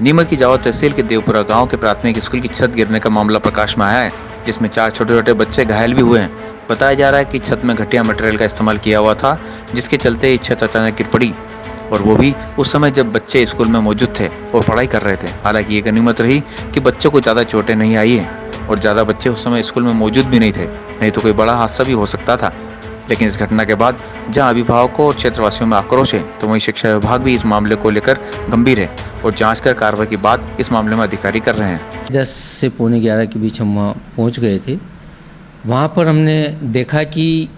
नीमच की जावद तहसील के देवपुरा गांव के प्राथमिक स्कूल की छत गिरने का मामला प्रकाश में आया है, जिसमें 4 छोटे छोटे बच्चे घायल भी हुए हैं। बताया जा रहा है कि छत में घटिया मटेरियल का इस्तेमाल किया हुआ था, जिसके चलते ही छत अचानक गिर पड़ी, और वो भी उस समय जब बच्चे स्कूल में मौजूद थे और पढ़ाई कर रहे थे। हालांकि ये गनीमत रही कि बच्चों को ज़्यादा चोटें नहीं आई हैं और ज़्यादा बच्चे उस समय स्कूल में मौजूद भी नहीं थे, नहीं तो कोई बड़ा हादसा भी हो सकता था। लेकिन इस घटना के बाद जहां अभिभावकों और क्षेत्रवासियों में आक्रोश है, तो वहीं शिक्षा विभाग भी इस मामले को लेकर गंभीर है और जांच कर कार्रवाई की बात इस मामले में अधिकारी कर रहे हैं। 10 से पौने 11 के बीच हम वहाँ पहुँच गए थे। वहाँ पर हमने देखा कि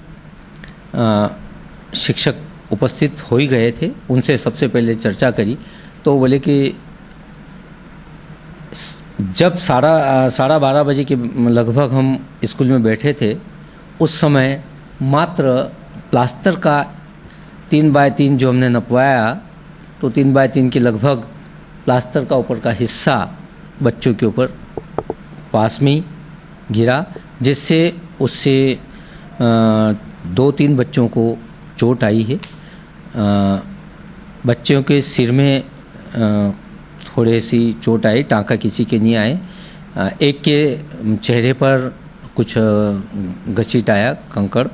शिक्षक उपस्थित हो ही गए थे। उनसे सबसे पहले चर्चा करी तो बोले कि जब 12:30 बजे के लगभग हम स्कूल में बैठे थे, उस समय मात्र प्लास्टर का 3x3 जो हमने नपवाया, तो 3x3 के लगभग प्लास्टर का ऊपर का हिस्सा बच्चों के ऊपर पास में ही गिरा, जिससे उससे 2-3 बच्चों को चोट आई है। बच्चों के सिर में थोड़ी सी चोट आई, टाँका किसी के नहीं आए। एक के चेहरे पर कुछ घसीट आया कंकड़,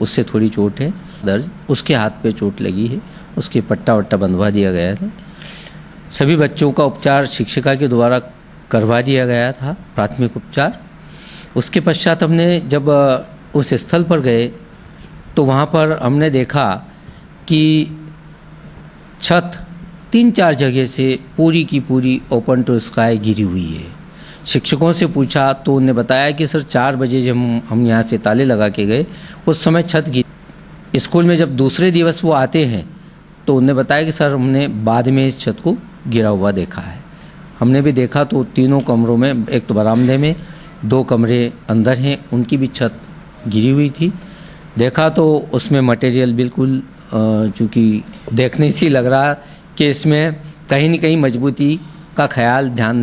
उससे थोड़ी चोट है दर्ज। उसके हाथ पे चोट लगी है, उसके पट्टा वट्टा बंधवा दिया गया था। सभी बच्चों का उपचार शिक्षिका के द्वारा करवा दिया गया था, प्राथमिक उपचार। उसके पश्चात हमने जब उस स्थल पर गए तो वहाँ पर हमने देखा कि छत 3-4 जगह से पूरी की पूरी ओपन टू स्काई गिरी हुई है। शिक्षकों से पूछा तो उन्होंने बताया कि सर 4 बजे जब हम यहाँ से ताले लगा के गए, उस समय छत गिरी। स्कूल में जब दूसरे दिवस वो आते हैं तो उन्होंने बताया कि सर हमने बाद में इस छत को गिरा हुआ देखा है। हमने भी देखा तो तीनों कमरों में, एक तो बरामदे में, 2 कमरे अंदर हैं, उनकी भी छत गिरी हुई थी। देखा तो उसमें मटेरियल बिल्कुल चूँकि देखने से लग रहा कि इसमें कहीं न कहीं मजबूती का ख्याल ध्यान नहीं